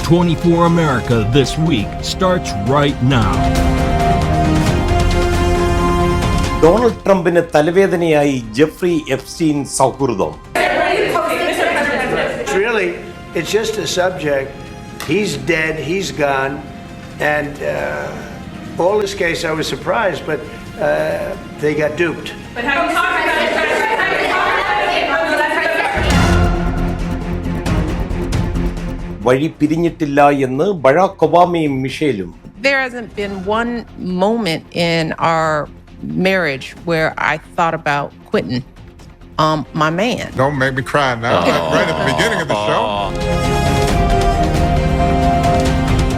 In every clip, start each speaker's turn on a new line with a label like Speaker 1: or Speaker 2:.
Speaker 1: 24 America This Week starts right now.
Speaker 2: Donald ട്രംപിന് തലവേദനയായി Jeffrey Epstein സൗഹൃദം.
Speaker 3: Really, it's just a subject. He's dead, he's gone, and all this case I was surprised, but they got duped.
Speaker 4: But have you talked about it?
Speaker 2: വഴി പിരിഞ്ഞിട്ടില്ല എന്ന് Barack ഒബാമയും മിഷേലും.
Speaker 5: There hasn't been one moment in our marriage where I thought about quitting my man.
Speaker 6: Don't make me cry now. Right at the beginning of the show.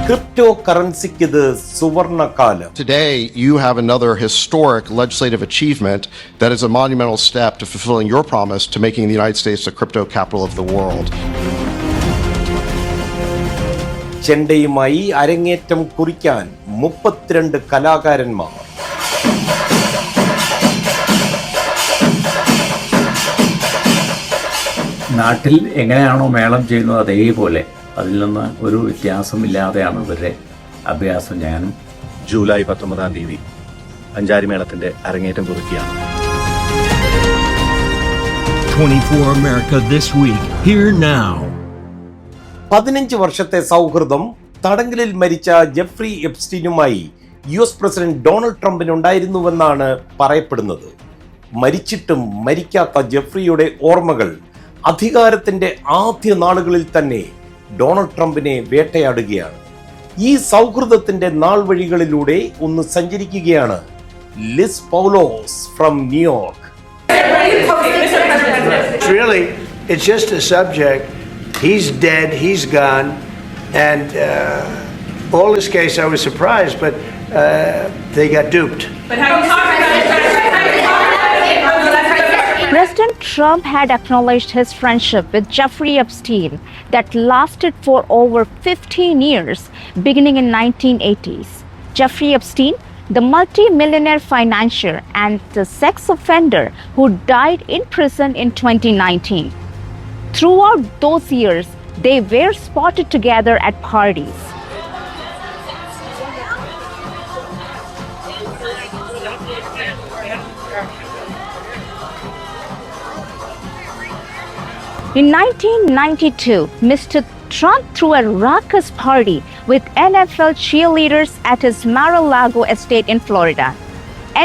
Speaker 2: Crypto കറൻസിക്ക് ഇത് സുവർണകാലം.
Speaker 7: Today, you have another historic legislative achievement that is a monumental step to fulfilling your promise to making the United States the crypto capital of the world.
Speaker 2: ചെണ്ടയുമായി അരങ്ങേറ്റം കുറിക്കാൻ 32 കലാകാരന്മാർ.
Speaker 8: നാട്ടിൽ എങ്ങനെയാണോ മേളം ചെയ്യുന്നത് അതേപോലെ അതിൽ നിന്ന് ഒരു വ്യത്യാസമില്ലാതെയാണ് ഇവരുടെ അഭ്യാസം. ഞാനും
Speaker 9: ജൂലൈ 19-ാം തീയതി അഞ്ചാരിമേളത്തിന്റെ അരങ്ങേറ്റം കുറിക്കുകയാണ്.
Speaker 1: 24 America This Week, here now.
Speaker 2: 15 വർഷത്തെ സൗഹൃദം തടങ്കലിൽ മരിച്ച ജെഫ്രി എപ്സ്റ്റീനുമായി US പ്രസിഡന്റ് ഡൊണാൾഡ് ട്രംപിനുണ്ടായിരുന്നുവെന്നാണ് പറയപ്പെടുന്നത്. മരിച്ചിട്ടും മരിക്കാത്ത ജെഫ്രിയുടെ ഓർമ്മകൾ അധികാരത്തിന്റെ ആദ്യ നാളുകളിൽ തന്നെ ഡൊണാൾഡ് ട്രംപിനെ വേട്ടയാടുകയാണ്. ഈ സൗഹൃദത്തിന്റെ നാൾ വഴികളിലൂടെ ഒന്ന് സഞ്ചരിക്കുകയാണ് Liz Paulose from New York.
Speaker 3: Really, it's just a subject. He's dead, he's gone, and all this case I was surprised, but they got duped.
Speaker 4: But have you talked about it?
Speaker 10: President Trump had acknowledged his friendship with Jeffrey Epstein that lasted for over 15 years, beginning in 1980s. Jeffrey Epstein, the multi-millionaire financier and the sex offender who died in prison in 2019. Throughout those years, they were spotted together at parties. In 1992, Mr. Trump threw a raucous party with NFL cheerleaders at his Mar-a-Lago estate in Florida.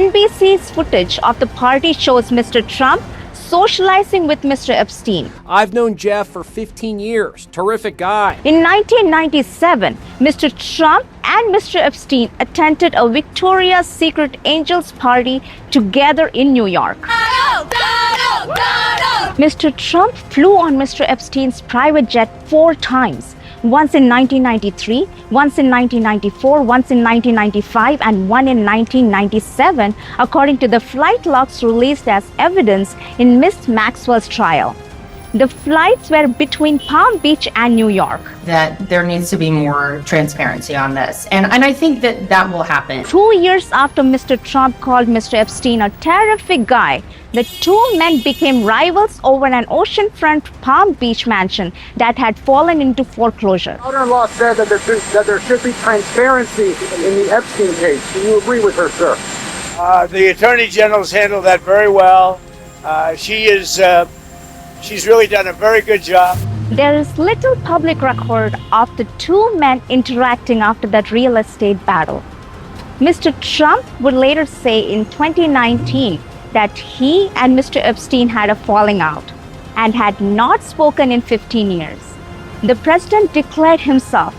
Speaker 10: NBC's footage of the party shows Mr. Trump socializing with Mr. Epstein.
Speaker 11: I've known Jeff for 15 years. Terrific guy.
Speaker 10: In 1997, Mr. Trump and Mr. Epstein attended a Victoria's Secret Angels party together in New York. Mr. Trump flew on Mr. Epstein's private jet 4 times. Once in 1993, once in 1994, once in 1995, and one in 1997, according to the flight logs released as evidence in Miss Maxwell's trial. The flights were between Palm Beach and New York.
Speaker 12: That there needs to be more transparency on this. And I think that will happen.
Speaker 10: 2 years after Mr. Trump called Mr. Epstein a terrific guy, the two men became rivals over an oceanfront Palm Beach mansion that had fallen into foreclosure.
Speaker 13: Daughter-in-law said that there should be transparency in the Epstein case. Do you agree with her, sir?
Speaker 3: The Attorney General's handled that very well. She's really done a very good job.
Speaker 10: There is little public record of the two men interacting after that real estate battle. Mr. Trump would later say in 2019 that he and Mr. Epstein had a falling out and had not spoken in 15 years. The president declared himself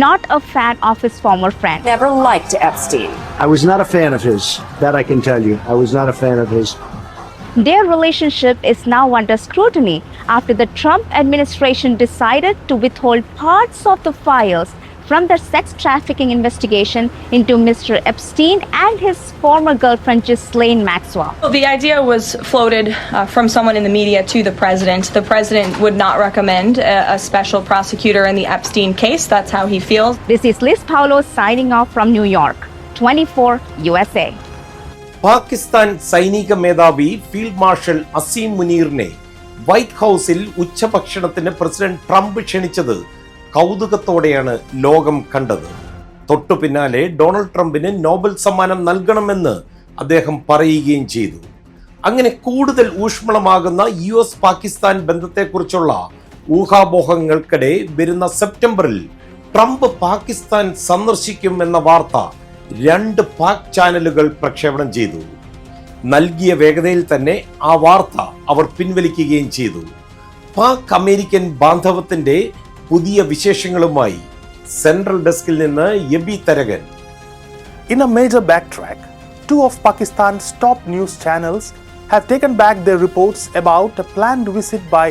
Speaker 10: not a fan of his former friend.
Speaker 14: Never liked Epstein.
Speaker 3: I was not a fan of his. That I can tell you. I was not a fan of his.
Speaker 10: Their relationship is now under scrutiny after the Trump administration decided to withhold parts of the files from their sex trafficking investigation into Mr. Epstein and his former girlfriend Ghislaine Maxwell.
Speaker 15: The idea was floated from someone in the media to the president. The president would not recommend a special prosecutor in the Epstein case. That's how he feels.
Speaker 10: This is Liz Paulos signing off from New York. 24 USA.
Speaker 2: Pakistan സൈനിക മേധാവി field marshal Azeem മുനീറിനെ white ഹൗസിൽ ഉച്ചഭക്ഷണത്തിന് president Trump ക്ഷണിച്ചത് കൗതുകത്തോടെയാണ് ലോകം കണ്ടത്. തൊട്ടു പിന്നാലെ Donald ട്രംപിന് Nobel സമ്മാനം നൽകണമെന്ന് അദ്ദേഹം പറയുകയും ചെയ്തു. അങ്ങനെ കൂടുതൽ ഊഷ്മളമാകുന്ന US-പാകിസ്ഥാൻ ബന്ധത്തെക്കുറിച്ചുള്ള ഊഹാപോഹങ്ങൾക്കിടെ വരുന്ന സെപ്റ്റംബറിൽ ട്രംപ് പാകിസ്ഥാൻ സന്ദർശിക്കും എന്ന വാർത്ത 2 പാക് ചാനലുകൾ പ്രക്ഷേപണം ചെയ്തു. നൽകിയ വേഗതയിൽ തന്നെ ആ വാർത്ത അവർ പിൻവലിക്കുകയും ചെയ്തു. പാക് അമേരിക്കൻ ബാന്ധവത്തിന്റെ പുതിയ വിശേഷങ്ങളുമായി സെൻട്രൽ ഡെസ്കിൽ നിന്ന് യബി Tharakan.
Speaker 14: In a major backtrack, 2 of Pakistan's top news channels have taken back their reports about a planned visit by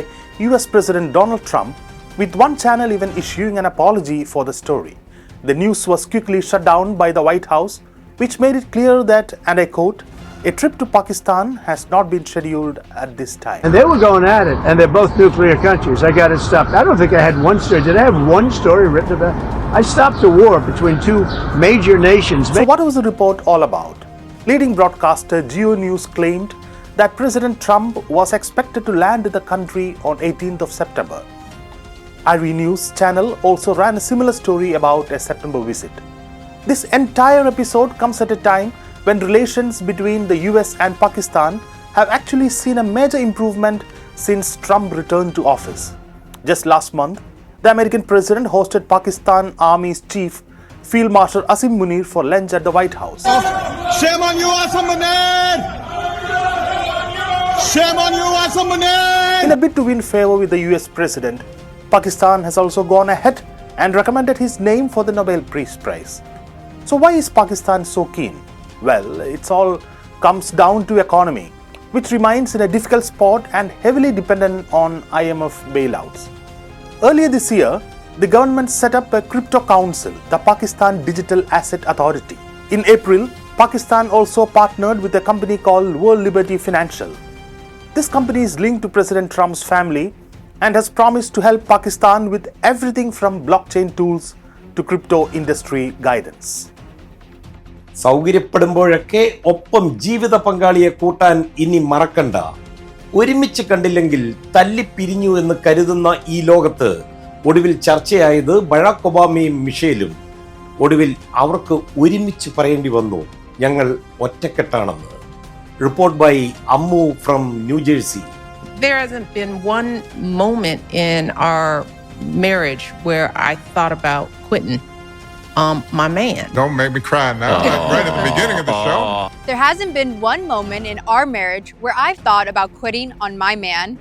Speaker 14: US President Donald Trump, with one channel even issuing an apology for the story. The news was quickly shut down by the White House, which made it clear that, and I quote, "A trip to Pakistan has not been scheduled at this time."
Speaker 3: And they were going at it, and they're both nuclear countries. I got it stopped. I don't think I had one story. Did I have one story written about? I stopped a war between 2 major nations.
Speaker 14: So what was the report all about? Leading broadcaster Geo News claimed that President Trump was expected to land in the country on 18th of September. IRI News channel also ran a similar story about a September visit. This entire episode comes at a time when relations between the US and Pakistan have actually seen a major improvement since Trump returned to office. Just last month, the American president hosted Pakistan Army's chief, Field Marshal Asim Munir, for lunch at the White House.
Speaker 6: Shame on you, Asim Munir! Shame on you, Asim Munir!
Speaker 14: In a bid to win favor with the US president, Pakistan has also gone ahead and recommended his name for the Nobel Peace Prize. So why is Pakistan so keen? Well, it's all comes down to economy, which remains in a difficult spot and heavily dependent on IMF bailouts. Earlier this year, the government set up a crypto council, the Pakistan Digital Asset Authority. In April, Pakistan also partnered with a company called World Liberty Financial. This company is linked to President Trump's family and has promised to help Pakistan with everything from blockchain tools to crypto industry guidance.
Speaker 2: സൗകര്യപ്പെടുമ്പോഴൊക്കെ ഒപ്പം ജീവിത പങ്കാളിയെ കൂട്ടാൻ ഇനി മറക്കണ്ട. ഒരുമിച്ച് കണ്ടില്ലെങ്കിൽ തല്ലിപ്പിരിഞ്ഞു എന്ന് കരുതുന്ന ഈ ലോകത്ത് ഒടുവിൽ ചർച്ചയായത് ബറാക് ഒബാമയും മിഷേലും. ഒടുവിൽ അവർക്ക് ഒരുമിച്ച് പറയേണ്ടി വന്നു, ഞങ്ങൾ ഒറ്റക്കെട്ടാണെന്ന്. Report by Ammu from New Jersey.
Speaker 5: There hasn't been one moment in our marriage where I thought about quitting my man.
Speaker 6: Don't make me cry now. Right at the beginning of the show.
Speaker 16: There hasn't been one moment in our marriage where I've thought about quitting on my man.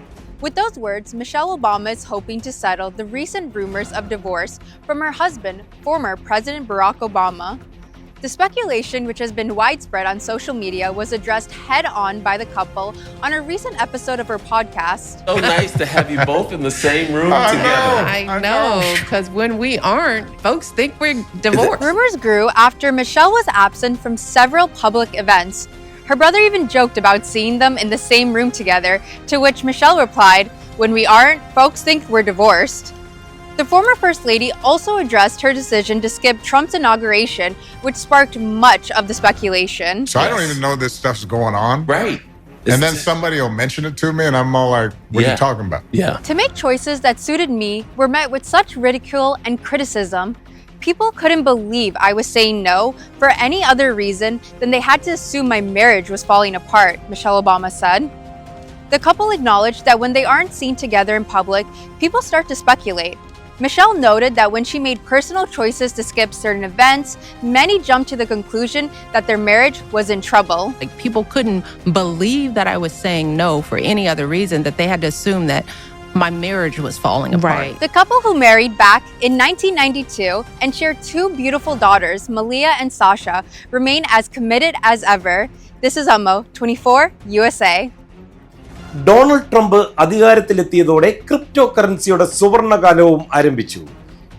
Speaker 16: With those words, Michelle Obama is hoping to settle the recent rumors of divorce from her husband, former President Barack Obama. The speculation, which has been widespread on social media, was addressed head-on by the couple on a recent episode of her podcast.
Speaker 17: So nice to have you both in the same room together.
Speaker 5: I know, because when we aren't, folks think we're divorced.
Speaker 16: Rumors grew after Michelle was absent from several public events. Her brother even joked about seeing them in the same room together, to which Michelle replied, "When we aren't, folks think we're divorced." The former First Lady also addressed her decision to skip Trump's inauguration, which sparked much of the speculation.
Speaker 6: So I don't even know this stuff's going on.
Speaker 17: Right.
Speaker 6: And then somebody will mention it to me and I'm all like, what are you talking about?
Speaker 17: Yeah.
Speaker 16: To make choices that suited me were met with such ridicule and criticism. People couldn't believe I was saying no for any other reason than they had to assume my marriage was falling apart, Michelle Obama said. The couple acknowledged that when they aren't seen together in public, people start to speculate. Michelle noted that when she made personal choices to skip certain events, many jumped to the conclusion that their marriage was in trouble.
Speaker 5: Like, people couldn't believe that I was saying no for any other reason, that they had to assume that my marriage was falling apart.
Speaker 16: Right. The couple who married back in 1992 and shared 2 beautiful daughters, Malia and Sasha, remain as committed as ever. This is Ammo, 24 USA.
Speaker 2: Donald Trump അധികാരത്തിലെത്തിയതോടെ crypto കറൻസിയുടെ സുവർണകാലവും ആരംഭിച്ചു.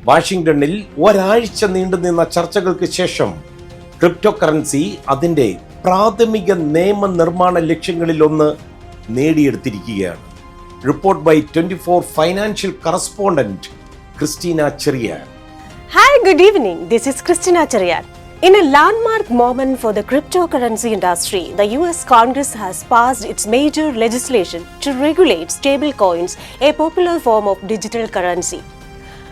Speaker 2: വാഷിംഗ്ടണിൽ ഒരാഴ്ച നീണ്ടുനിന്ന ചർച്ചകൾക്ക് ശേഷം crypto currency അതിന്റെ പ്രാഥമിക നിയമനിർമ്മാണ ലക്ഷ്യങ്ങളിലൊന്ന് നേടിയെടുത്തിരിക്കുകയാണ്. Report by 24 financial correspondent Christina Cherian.
Speaker 18: Hi, good evening. This is Christina Charian. In a landmark moment for the cryptocurrency industry, the US Congress has passed its major legislation to regulate stablecoins, a popular form of digital currency.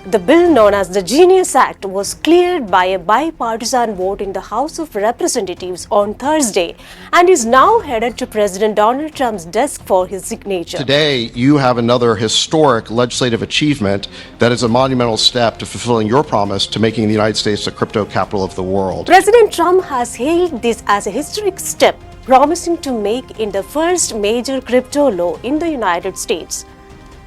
Speaker 18: The bill known as the Genius Act was cleared by a bipartisan vote in the House of Representatives on Thursday and is now headed to President Donald Trump's desk for his signature.
Speaker 7: Today, you have another historic legislative achievement that is a monumental step to fulfilling your promise to making the United States the crypto capital of the world.
Speaker 18: President Trump has hailed this as a historic step, promising to make it the first major crypto law in the United States.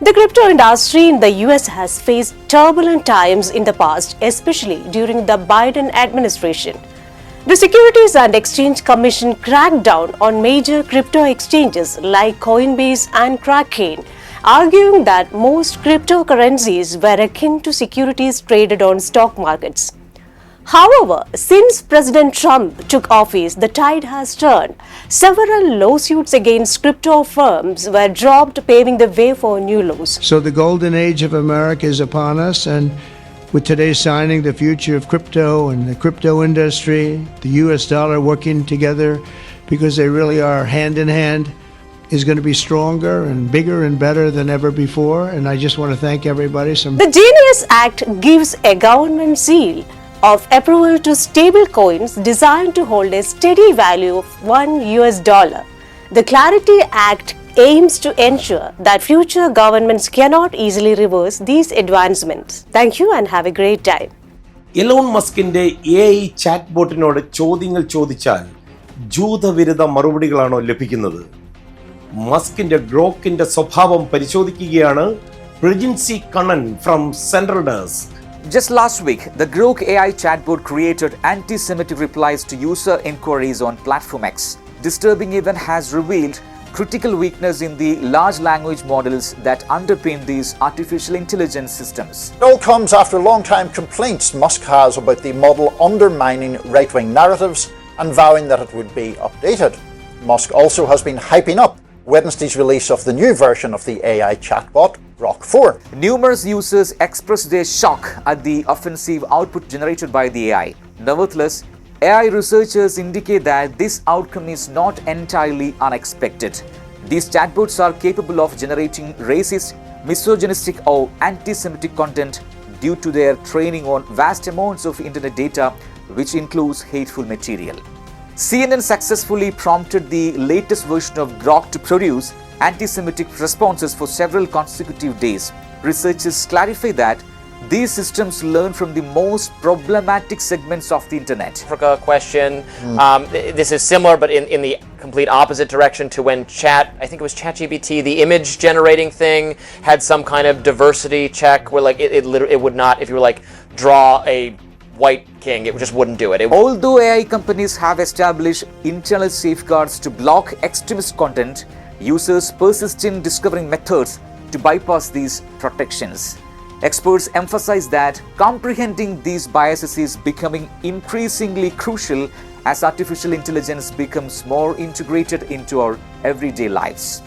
Speaker 18: The crypto industry in the US has faced turbulent times in the past, especially during the Biden administration. The Securities and Exchange Commission cracked down on major crypto exchanges like Coinbase and Kraken, arguing that most cryptocurrencies were akin to securities traded on stock markets. However, since President Trump took office, the tide has turned. Several lawsuits against crypto firms were dropped, paving the way for new laws.
Speaker 3: So the golden age of America is upon us, and with today's signing, the future of crypto and the crypto industry, the US dollar working together, because they really are hand in hand, is going to be stronger and bigger and better than ever before. And I just want to thank everybody.
Speaker 18: The Genius Act gives a government seal of approval to stable coins designed to hold a steady value of $1. The Clarity Act aims to ensure that future governments cannot easily reverse these advancements. Thank you and have a great time.
Speaker 2: Elon മസ്കിന്റെ AI chat ബോട്ടിനോട് ചോദ്യങ്ങൾ ചോദിച്ചാൽ ജൂതവിരുദ്ധ മറുപടികളാണോ ലഭിക്കുന്നത്? മസ്കിന്റെ ഗ്രോക്കിന്റെ സ്വഭാവം പരിശോധിക്കുകയാണ് Prajinsy Kannan from central desk.
Speaker 11: Just last week, the Grok AI chatbot created anti-Semitic replies to user inquiries on Platform X. Disturbing event has revealed critical weakness in the large language models that underpin these artificial intelligence systems.
Speaker 19: It all comes after long-time complaints Musk has about the model undermining right-wing narratives and vowing that it would be updated. Musk also has been hyping up Wednesday's release of the new version of the AI chatbot, Grok 4.
Speaker 11: Numerous users expressed their shock at the offensive output generated by the AI. Nevertheless, AI researchers indicate that this outcome is not entirely unexpected. These chatbots are capable of generating racist, misogynistic or anti-Semitic content due to their training on vast amounts of internet data, which includes hateful material. CNN successfully prompted the latest version of Grok to produce anti-Semitic responses for several consecutive days. Researchers clarify that these systems learn from the most problematic segments of the internet.
Speaker 20: Africa question. This is similar, but in the complete opposite direction to when I think it was ChatGPT, the image generating thing had some kind of diversity check where like it would not, if you were like draw a white king, it just wouldn't do it.
Speaker 11: Although AI companies have established internal safeguards to block extremist content, users persist in discovering methods to bypass these protections. Experts emphasize that comprehending these biases is becoming increasingly crucial as artificial intelligence becomes more integrated into our everyday lives.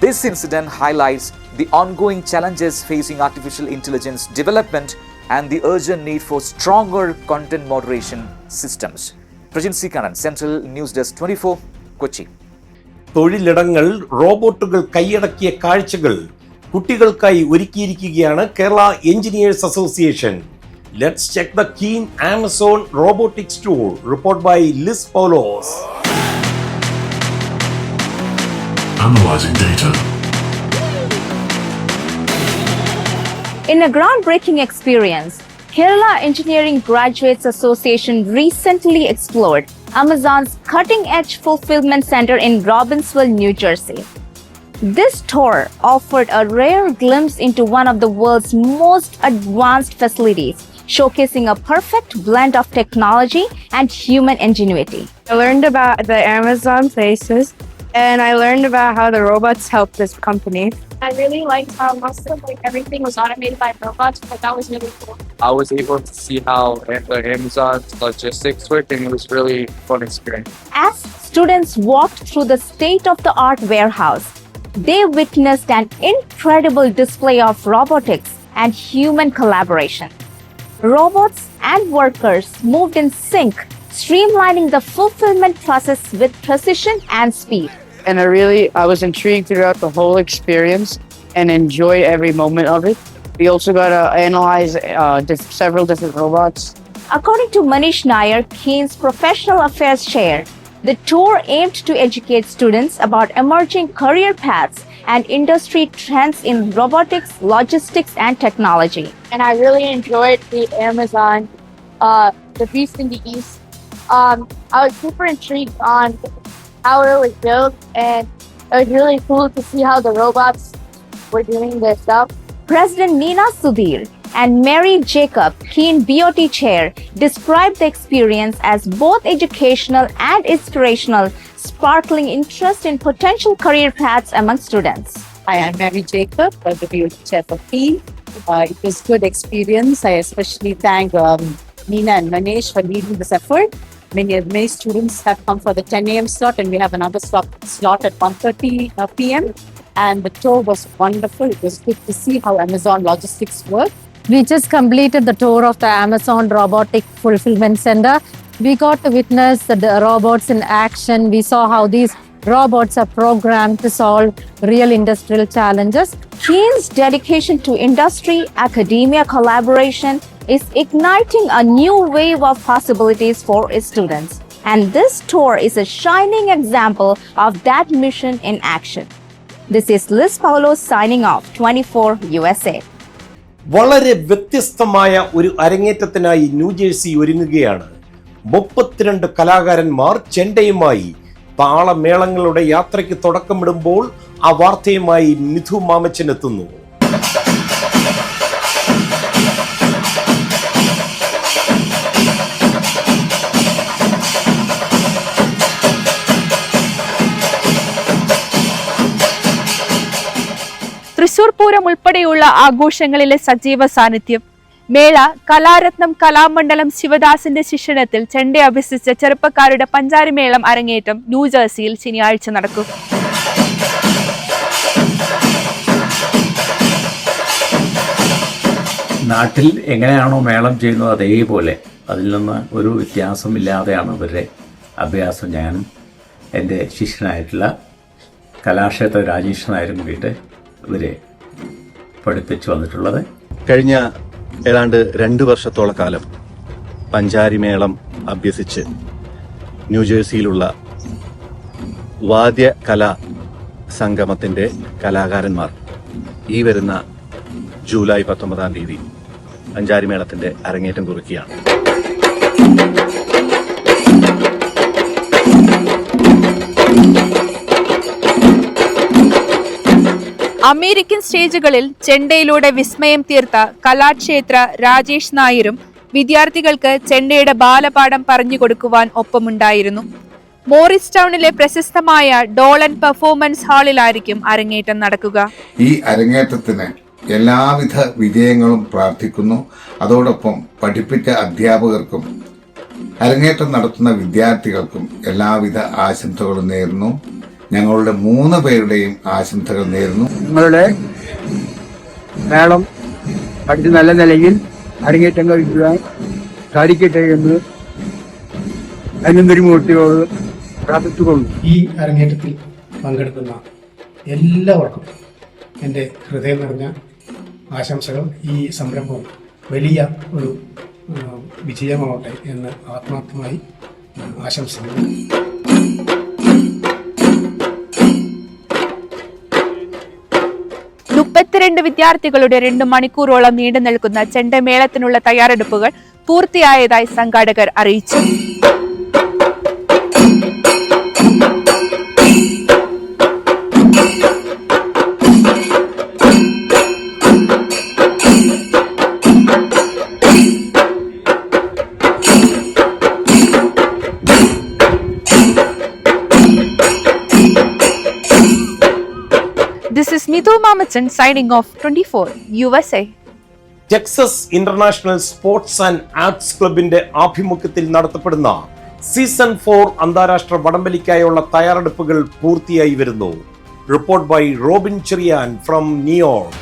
Speaker 11: This incident highlights the ongoing challenges facing artificial intelligence development and the urgent need for stronger content moderation systems. Prajansi Kanan, Central News Desk 24, Kochi.
Speaker 2: തൊഴിലിടങ്ങൾ റോബോട്ടുകൾ കൈയടക്കിയ കാഴ്ചകൾ കുട്ടികൾക്കായി ഒരുക്കിയിരിക്കുകയാണ് Kerala engineers association. Let's check the keen Amazon robotics tool. Report by Liz Paulose.
Speaker 21: Analyzing data.
Speaker 10: In a groundbreaking experience, Kerala Engineering Graduates Association recently explored Amazon's cutting-edge fulfillment center in Robbinsville, New Jersey. This tour offered a rare glimpse into one of the world's most advanced facilities, showcasing a perfect blend of technology and human ingenuity.
Speaker 22: I learned about the Amazon places, and I learned about how the robots help this company.
Speaker 23: I really liked how most of everything was automated by robots, but that was really cool.
Speaker 24: I was able to see how Amazon's logistics work, and it was really fun experience.
Speaker 10: As students walked through the state-of-the-art warehouse, they witnessed an incredible display of robotics and human collaboration. Robots and workers moved in sync, streamlining the fulfillment process with precision and speed.
Speaker 22: And I was intrigued throughout the whole experience and enjoyed every moment of it. We also got to analyze several different robots.
Speaker 10: According to Manish Nair, Keen's Professional Affairs Chair, the tour aimed to educate students about emerging career paths and industry trends in robotics, logistics, and technology.
Speaker 23: And I really enjoyed the Amazon, the Beast in the East. I was super intrigued on how it was built, and it was really cool to see how the robots were doing their stuff.
Speaker 10: President Neena Sudhir and Mary Jacob, Keen BOT Chair, described the experience as both educational and inspirational, sparkling interest in potential career paths among students.
Speaker 1: Hi, I'm Mary Jacob, the BOT Chair for Keen. It was a good experience. I especially thank Neena and Manish for leading this effort. Many students have come for the 10 a.m. slot, and we have another slot at 1:30 p.m. And the tour was wonderful. It was good to see how Amazon logistics work.
Speaker 4: We just completed the tour of the Amazon Robotic Fulfillment Center. We got to witness the robots in action. We saw how these robots are programmed to solve real industrial challenges.
Speaker 10: Keen's dedication to industry-academia collaboration is igniting a new wave of possibilities for its students. And this tour is a shining example of that mission in action. This is Liz Paulo signing off, 24 USA.
Speaker 2: വളരെ വ്യത്യസ്തമായ ഒരു അരങ്ങേറ്റത്തിനായി New Jersey ഒരുങ്ങുകയാണ്. 32 കലാകാരന്മാർ ചെണ്ടയുമായി താളമേളങ്ങളുടെ യാത്രയ്ക്ക് തുടക്കമിടുമ്പോൾ ആ വാർത്തയുമായി മിഥു മാമച്ചൻ എത്തുന്നു.
Speaker 8: തൃശൂർ പൂരം ഉൾപ്പെടെയുള്ള ആഘോഷങ്ങളിലെ സജീവ സാന്നിധ്യം. മേള കലാരത്നം കലാമണ്ഡലം ശിവദാസിന്റെ ശിക്ഷണത്തിൽ ചെണ്ട അഭ്യസിച്ച ചെറുപ്പക്കാരുടെ പഞ്ചാരിമേളം അരങ്ങേറ്റം ന്യൂജേഴ്സിയിൽ ശനിയാഴ്ച നടക്കും.
Speaker 9: നാട്ടിൽ എങ്ങനെയാണോ മേളം ചെയ്യുന്നത് അതേപോലെ അതിൽ നിന്ന് ഒരു വ്യത്യാസമില്ലാതെയാണ് ഇവരുടെ അഭ്യാസം. ഞാനും എൻ്റെ ശിഷ്യനായിട്ടുള്ള കലാക്ഷേത്ര രാജേഷ് നായരും കൂടിയിട്ട് ഇവരെ പഠിപ്പിച്ചു വന്നിട്ടുള്ളത്.
Speaker 25: കഴിഞ്ഞ ഏതാണ്ട് 2 വർഷത്തോളം കാലം പഞ്ചാരിമേളം അഭ്യസിച്ച് ന്യൂജേഴ്സിയിലുള്ള വാദ്യ കലാ സംഗമത്തിൻ്റെ കലാകാരന്മാർ ഈ വരുന്ന ജൂലൈ 19-ാം തീയതി പഞ്ചാരിമേളത്തിൻ്റെ അരങ്ങേറ്റം കുറിക്കുകയാണ്.
Speaker 8: അമേരിക്കൻ സ്റ്റേജുകളിൽ ചെണ്ടയിലൂടെ വിസ്മയം തീർത്ത കലാക്ഷേത്ര രാജേഷ് നായരും വിദ്യാർത്ഥികൾക്ക് ചെണ്ടയുടെ ബാലപാഠം പറഞ്ഞു കൊടുക്കുവാൻ ഒപ്പമുണ്ടായിരുന്നു. മോറിസ് ടൗണിലെ പ്രശസ്തമായ ഡോളൻ പെർഫോമൻസ് ഹാളിലായിരിക്കും അരങ്ങേറ്റം നടക്കുക.
Speaker 6: ഈ അരങ്ങേറ്റത്തിന് എല്ലാവിധ വിജയങ്ങളും പ്രാർത്ഥിക്കുന്നു. അതോടൊപ്പം പഠിപ്പിച്ച അധ്യാപകർക്കും അരങ്ങേറ്റം നടത്തുന്ന വിദ്യാർത്ഥികൾക്കും എല്ലാവിധ ആശംസകളും നേരുന്നു. ഞങ്ങളുടെ 3 പേരുടെയും ആശംസകൾ നേരുന്നു.
Speaker 13: നിങ്ങളുടെ മേളം അടുത്ത നല്ല നിലയിൽ അരങ്ങേറ്റം കഴിക്കുവാൻ സാധിക്കട്ടെ എന്ന് അനന്തരമൂർത്തിയോട് പ്രാർത്ഥിച്ചുകൊള്ളു.
Speaker 26: ഈ അരങ്ങേറ്റത്തിൽ പങ്കെടുക്കുന്ന എല്ലാവർക്കും എൻ്റെ ഹൃദയം നിറഞ്ഞ ആശംസകൾ. ഈ സംരംഭം വലിയ ഒരു വിജയമാവട്ടെ എന്ന് ആത്മാർത്ഥമായി ആശംസിക്കുന്നു.
Speaker 8: 32 വിദ്യാർത്ഥികളുടെ 2 മണിക്കൂറോളം നീണ്ടു നിൽക്കുന്ന ചെണ്ടമേളത്തിനുള്ള തയ്യാറെടുപ്പുകൾ പൂർത്തിയായതായി സംഘാടകർ അറിയിച്ചു. This is Mithu Mamachan signing off, 24 USA.
Speaker 2: Texas international sports and arts ക്ലബിന്റെ ആഭിമുഖ്യത്തിൽ നടത്തപ്പെടുന്ന സീസൺ 4 അന്താരാഷ്ട്ര വടംവലിക്കായുള്ള തയ്യാറെടുപ്പുകൾ പൂർത്തിയായി വരുന്നു. Report by Robin Cherian from New York.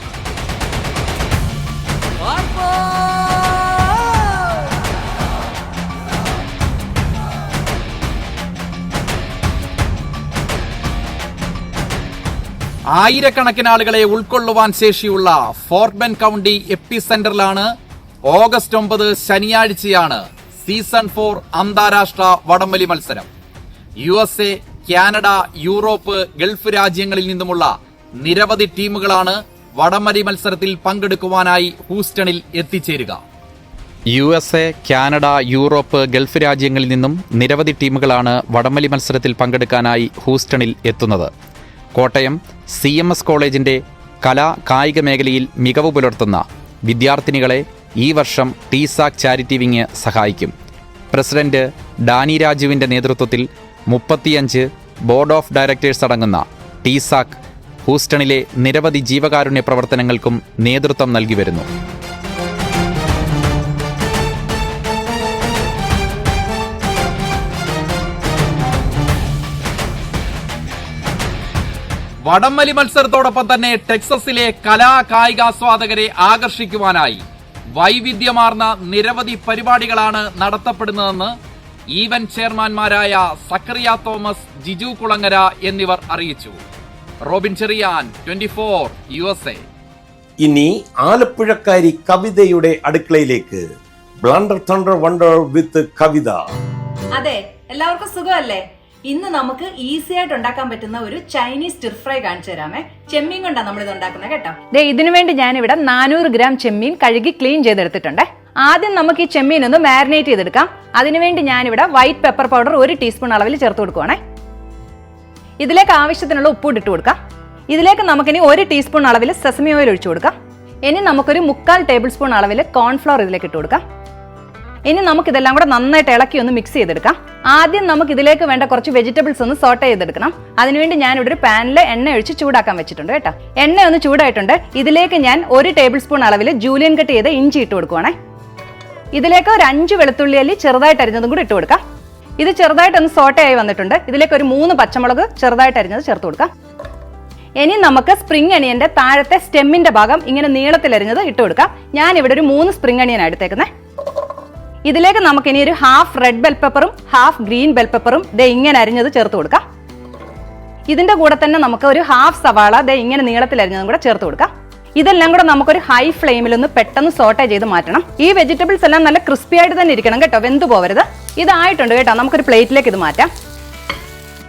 Speaker 5: ആയിരക്കണക്കിന് ആളുകളെ ഉൾക്കൊള്ളുവാൻ ശേഷിയുള്ള ഫോർട്ട് ബെൻഡ് കൗണ്ടി എപ്പി സെന്ററിലാണ് ഓഗസ്റ്റ് 9 ശനിയാഴ്ചയാണ് സീസൺ 4 അന്താരാഷ്ട്ര വടംവലി മത്സരം. USA, കാനഡ, യൂറോപ്പ്, ഗൾഫ് രാജ്യങ്ങളിൽ നിന്നുമുള്ള നിരവധി ടീമുകളാണ് വടംവലി മത്സരത്തിൽ പങ്കെടുക്കുവാനായി ഹൂസ്റ്റണിൽ എത്തിച്ചേരുക. USA, കാനഡ, യൂറോപ്പ്, ഗൾഫ് രാജ്യങ്ങളിൽ നിന്നും നിരവധി ടീമുകളാണ് വടംവലി മത്സരത്തിൽ പങ്കെടുക്കാനായി ഹൂസ്റ്റണിൽ എത്തുന്നത്. കോട്ടയം CMS കോളേജിന്റെ കായിക മേഖലയിൽ മികവ് പുലർത്തുന്ന വിദ്യാർത്ഥിനികളെ ഈ വർഷം ടീസാക് ചാരിറ്റി വിങ് സഹായിക്കും. പ്രസിഡന്റ് ഡാനി രാജുവിന്റെ നേതൃത്വത്തിൽ 35 ബോർഡ് ഓഫ് ഡയറക്ടേഴ്സ് അടങ്ങുന്ന ടീസാക് ഹൂസ്റ്റണിലെ നിരവധി ജീവകാരുണ്യ പ്രവർത്തനങ്ങൾക്കും നേതൃത്വം നൽകി വരുന്നു. വടംവലി മത്സരത്തോടൊപ്പം തന്നെ ടെക്സസിലെ കായികാസ്വാദകരെ ആകർഷിക്കുവാനായി വൈവിധ്യമാർന്ന നിരവധി പരിപാടികളാണ് നടത്തപ്പെടുന്നതെന്ന് ഈവന്റ് ചെയർമാൻമാരായ സക്കറിയ തോമസ്, ജിജു കുളങ്ങര എന്നിവർ അറിയിച്ചു. Robin Cherian, 24 USA.
Speaker 2: ഇനി ആലപ്പുഴക്കാരി കവിതയുടെ അടുക്കളയിലേക്ക്. Blunder thunder wonder with Kavitha.
Speaker 12: അതെ, എല്ലാവർക്കും സുഖമല്ലേ? ഇന്ന് നമുക്ക് ഈസി ആയിട്ട് ഉണ്ടാക്കാൻ പറ്റുന്ന ഒരു ചൈനീസ് സ്റ്റിർ ഫ്രൈ കാണിച്ചു തരാമേ. ചെമ്മീൻ കൊണ്ടാണ് നമ്മൾ ഇത് ഉണ്ടാക്കുന്നത് കേട്ടോ. ഇതിനു വേണ്ടി ഞാനിവിടെ 400 ഗ്രാം ചെമ്മീൻ കഴുകി ക്ലീൻ ചെയ്തെടുത്തിട്ടുണ്ട്. ആദ്യം നമുക്ക് ഈ ചെമ്മീൻ ഒന്ന് മാരിനേറ്റ് ചെയ്തെടുക്കാം. അതിനുവേണ്ടി ഞാനിവിടെ വൈറ്റ് പെപ്പർ പൗഡർ 1 ടീസ്പൂൺ അളവിൽ ചേർത്ത് കൊടുക്കുവാണേ. ഇതിലേക്ക് ആവശ്യത്തിനുള്ള ഉപ്പ് ഇട്ട് കൊടുക്കാം. ഇതിലേക്ക് നമുക്കിനി 1 ടീസ്പൂൺ അളവിൽ സെസമി ഓയിൽ ഒഴിച്ചു കൊടുക്കാം. ഇനി നമുക്കൊരു 3/4 ടേബിൾ സ്പൂൺ അളവിൽ കോൺഫ്ലവർ ഇതിലേക്ക് ഇട്ട് കൊടുക്കാം. ഇനി നമുക്കിതെല്ലാം കൂടെ നന്നായിട്ട് ഇളക്കി ഒന്ന് മിക്സ് ചെയ്തെടുക്കാം. ആദ്യം നമുക്ക് ഇതിലേക്ക് വേണ്ട കുറച്ച് വെജിറ്റബിൾസ് ഒന്ന് സോട്ട് ചെയ്തെടുക്കണം. അതിനുവേണ്ടി ഞാനിവിടെ ഒരു പാനിൽ എണ്ണ ഒഴിച്ച് ചൂടാക്കാൻ വെച്ചിട്ടുണ്ട് കേട്ടോ. എണ്ണ ഒന്ന് ചൂടായിട്ടുണ്ട്. ഇതിലേക്ക് ഞാൻ 1 ടേബിൾ സ്പൂൺ അളവിൽ ജൂലിയൻ കട്ട് ചെയ്ത് ഇഞ്ചി ഇട്ട് കൊടുക്കുവാണേ. ഇതിലേക്ക് ഒരു 5 വെളുത്തുള്ളി അല്ലി ചെറുതായിട്ട് അരിഞ്ഞതും കൂടി ഇട്ട് കൊടുക്കാം. ഇത് ചെറുതായിട്ടൊന്ന് സോട്ട് ആയി വന്നിട്ടുണ്ട്. ഇതിലേക്ക് ഒരു 3 പച്ചമുളക് ചെറുതായിട്ട് അരിഞ്ഞത് ചേർത്ത് കൊടുക്കാം. ഇനി നമുക്ക് സ്പ്രിംഗ് അണിയന്റെ താഴത്തെ സ്റ്റെമ്മിന്റെ ഭാഗം ഇങ്ങനെ നീളത്തിലരിഞ്ഞത് ഇട്ട് കൊടുക്കാം. ഞാൻ ഇവിടെ ഒരു 3 സ്പ്രിംഗ് അണിയൻ എടുത്തേക്കുന്നത്. ഇതിലേക്ക് നമുക്ക് ഇനി ഒരു ഹാഫ് റെഡ് ബെൽ പെപ്പറും ഹാഫ് ഗ്രീൻ ബെൽ പെപ്പറും ഇങ്ങനെ അരിഞ്ഞത് ചേർത്ത് കൊടുക്കാം. ഇതിന്റെ കൂടെ തന്നെ നമുക്ക് ഒരു ഹാഫ് സവാള ഇങ്ങനെ നീളത്തിൽ അരിഞ്ഞതും കൂടെ ചേർത്ത് കൊടുക്കാം. ഇതെല്ലാം കൂടെ നമുക്കൊരു ഹൈ ഫ്ലെയിമിൽ ഒന്ന് പെട്ടെന്ന് സോട്ടേ ചെയ്ത് മാറ്റണം. ഈ വെജിറ്റബിൾസ് എല്ലാം നല്ല ക്രിസ്പി ആയിട്ട് തന്നെ ഇരിക്കണം കേട്ടോ, വെന്തു പോവരുത്. ഇതായിട്ടുണ്ട് കേട്ടോ. നമുക്കൊരു പ്ലേറ്റിലേക്ക് ഇത് മാറ്റാം.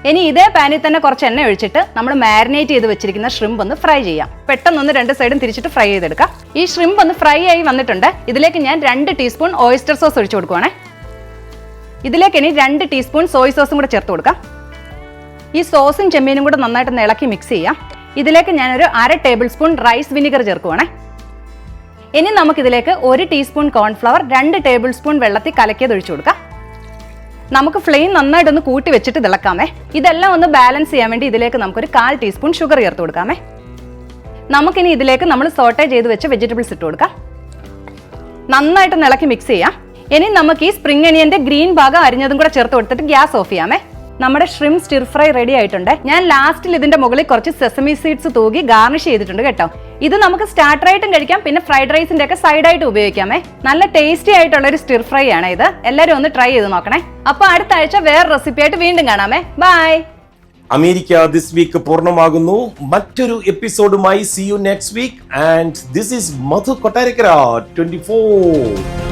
Speaker 12: ഇനി ഇതേ പാനിൽ തന്നെ കുറച്ച് എണ്ണ ഒഴിച്ചിട്ട് നമ്മൾ മാരിനേറ്റ് ചെയ്ത് വെച്ചിരിക്കുന്ന ഷ്രിമ്പ് ഒന്ന് ഫ്രൈ ചെയ്യാം. പെട്ടെന്നൊന്ന് 2 സൈഡും തിരിച്ചിട്ട് ഫ്രൈ ചെയ്തെടുക്കാം. ഈ ഷ്രിമ്പ് ഒന്ന് ഫ്രൈ ആയി വന്നിട്ടുണ്ട്. ഇതിലേക്ക് ഞാൻ 2 ടീസ്പൂൺ ഓയിസ്റ്റർ സോസ് ഒഴിച്ചു കൊടുക്കുവാണേ. ഇതിലേക്ക് ഇനി 2 ടീസ്പൂൺ സോയ് സോസും കൂടെ ചേർത്ത് കൊടുക്കാം. ഈ സോസും ചെമ്മീനും കൂടെ നന്നായിട്ട് ഇളക്കി മിക്സ് ചെയ്യാം. ഇതിലേക്ക് ഞാനൊരു 1/2 ടേബിൾ സ്പൂൺ റൈസ് വിനിഗർ ചേർക്കുവാണേ. ഇനി നമുക്കിതിലേക്ക് 1 ടീസ്പൂൺ കോൺഫ്ലവർ 2 ടേബിൾ സ്പൂൺ വെള്ളത്തിൽ കലക്കിയത് ഒഴിച്ചു കൊടുക്കാം. നമുക്ക് ഫ്ലെയിം നന്നായിട്ടൊന്ന് കൂട്ടി വെച്ചിട്ട് തിളക്കാമേ. ഇതെല്ലാം ഒന്ന് ബാലൻസ് ചെയ്യാൻ വേണ്ടി ഇതിലേക്ക് നമുക്കൊരു 1/4 ടീസ്പൂൺ ഷുഗർ ചേർത്ത് കൊടുക്കാമേ. നമുക്കിനി ഇതിലേക്ക് നമ്മൾ സോട്ടേ ചെയ്ത് വെച്ച വെജിറ്റബിൾസ് ഇട്ട് കൊടുക്കാം. നന്നായിട്ട് ഇളക്കി മിക്സ് ചെയ്യാം. ഇനി നമുക്ക് ഈ സ്പ്രിംഗ് അണിയന്റെ ഗ്രീൻ ഭാഗം അരിഞ്ഞതും കൂടെ ചേർത്ത് കൊടുത്തിട്ട് ഗ്യാസ് ഓഫ് ചെയ്യാമേ. നമ്മുടെ ഷ്രിംപ് സ്റ്റിർ ഫ്രൈ റെഡി ആയിട്ടുണ്ട്. ഞാൻ ലാസ്റ്റിൽ ഇതിന്റെ മുകളിൽ കുറച്ച് സെസമി സീഡ്സ് തൂകി ഗാർണിഷ് ചെയ്തിട്ടുണ്ട് കേട്ടോ. ഇത് നമുക്ക് സ്റ്റാർട്ടറായിട്ടും കഴിക്കാം, പിന്നെ ഫ്രൈഡ് റൈസിന്റെ ഒക്കെ സൈഡായിട്ട് ഉപയോഗിക്കാമേ. നല്ല ടേസ്റ്റി ആയിട്ടുള്ള ഒരു സ്റ്റിർ ഫ്രൈ ആണ് ഇത്. എല്ലാവരും ഒന്ന് ട്രൈ ചെയ്ത് നോക്കണേ. അപ്പൊ അടുത്ത ആഴ്ച വേറെ റെസിപ്പി ആയിട്ട് വീണ്ടും കാണാമേ. ബൈ.
Speaker 2: അമേരിക്ക ദിസ് വീക്ക് പൂർണ്ണമാകുന്നു. മറ്റൊരു എപ്പിസോഡുമായി see you next week. And this is Madhu Kottarakkara 24.